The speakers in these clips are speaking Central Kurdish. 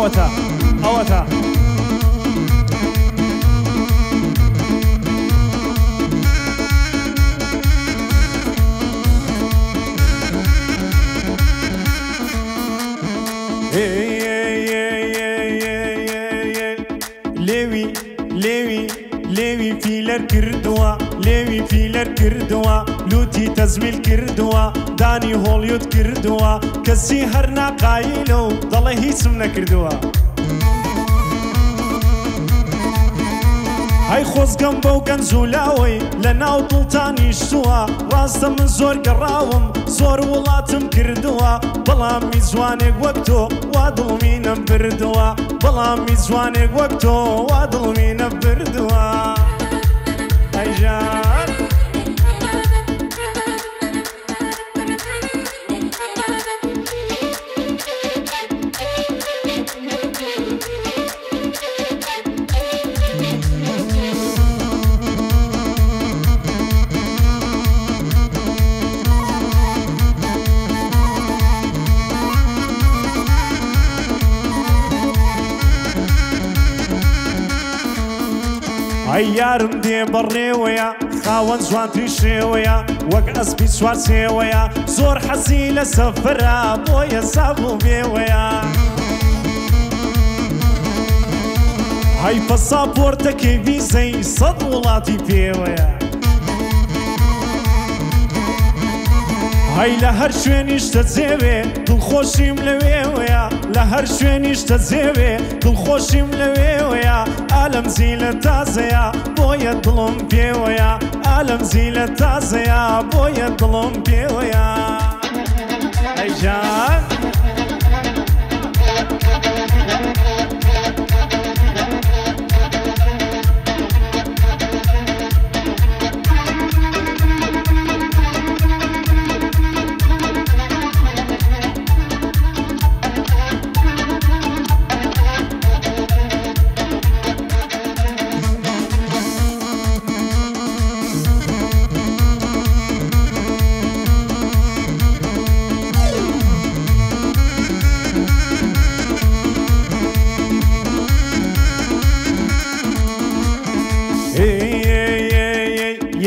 أوتا أوتا ليوي ليوي ليوي فيلر كردوا ليوي فيلر كردوا لوتي تزميل كردوا داني هوليود كردوا كسي هرنا قايلو ضله اسمنا كردوا هاي خوز قنبو قنزولاوي لناو طلتاني شتوا راستا من زور قراوم زور ولاتم كردوا بلامي زوانك وقتو وادلمي نبردوا بلامي زوانك وقتو وادلمي نبردوا هاي جان عيارم دي بريويا خاون زوان تريشيويا وك اسبي سوار سيويا زور حسيلة سفرا بويا سابو بيويا هاي باسابورتك فيزي صد ولاتي بيويا هاي لهر شوينيش تتزيوي دل خوشي ملويويا لهر شوينيش تتزيوي دل خوشي ملويويا عالم زيلة تازيا بويا دلم بيويا عالم زيلة تازيا بويا دلم بيويا اي جان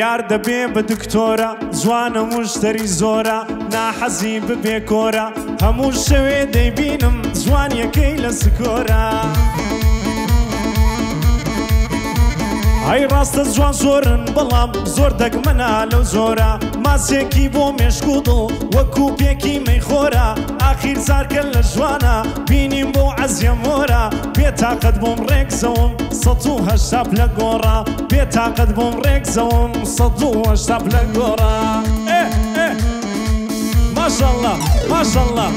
یار دەبێ بە دکتۆرە جوانە مشتری زۆرە ناحەزی ببێ کۆرە هەموو شەوێ دەیبینم جوانیەکەی لە سکۆرە ئەی ڕاستە جوان زۆرن بەڵام زۆر دەگمەنا لەو زۆرە ماسێکی بۆ مێشک و دڵ وەکو پێکی مەیخۆرە ئاخیر زارکە لە جوانە بینیم بۆ عەزیەمۆرە بێتاقەت بۆم ڕێکزەوم 180 لە گۆڕە بێتاقەت بۆم ڕێکزەوم 180 لە گۆڕە ماشەڵڵا ماشەڵڵا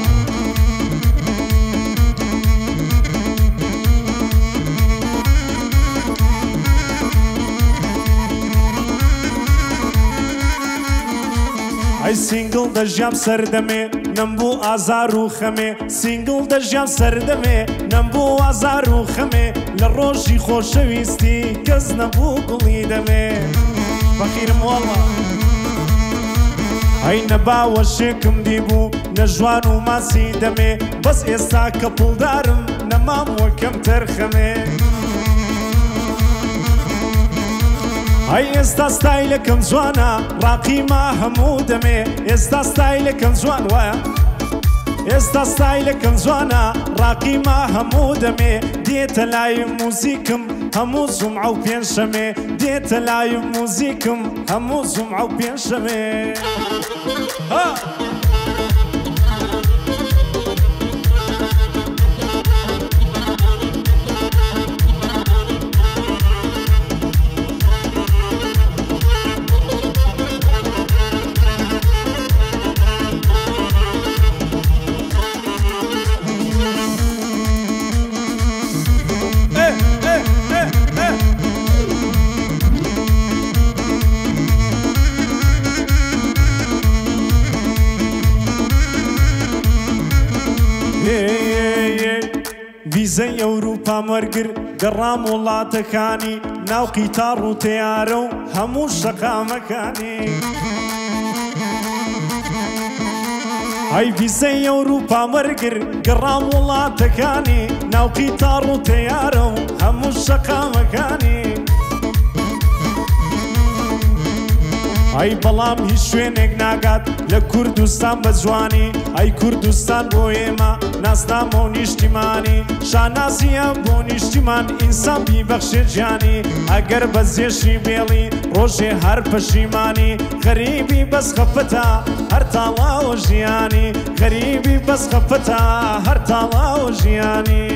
ئەی سینگڵ دەژیام سەردەمێ نەمبوو ئازار و خەمێ سینگڵ دەژیام سەردەمێ نەمبوو ئازار و خەمێ لە ڕۆژی خۆشەویستی کەس نەبوو گوڵی دەمێ فەقیرم وەڵڵا ئەی نەباوە شێکم دیبوو نە ژوان و ماسی دەمێ بەس ئێستا کە پڵدارم نەمام وەکەم تەرخەمێ ئەی ئێستا ستایلەکەم جوانە ڕاقیما هەموو دەمێ ئێستا ستایلەکەم جوان وایە ئێستا ستایلەکەم جوانە ڕاقیما هەموو دەمێ دێتە لای موزیکم هەموو زومعە و پێنجشەمێ دێتە لای موزیکم هەموو زومعە و پێنجشەمێ ویزەی ئەوروپا وەرگر گەڕام وڵاتەکانی ناو قیتاڕ و تەیارە و هەموو شەقامەکانی ئەی ڤیزەی ئەوروپا وەرگر گەڕام وڵاتەکانی ناو قیتاڕ و تەیارە و هەموو شەقامەکانی ئەی بەڵام هیچ شوێنێک ناگات لە کوردستان بە جوانی ئەی کوردستان بۆ ئێمە ناسنامە و نیشتیمانی شانازیە بۆ نیشتیمان ئینسان بیبەخشێ گیانی ئەگەر بە زێشی بێڵی ڕۆژێ هەر پەشیمانی غەریبی بەس خەفتە هەر تاڵاوە ژیانی غەریبی بەس خەفتە هەر تاڵاوە ژیانی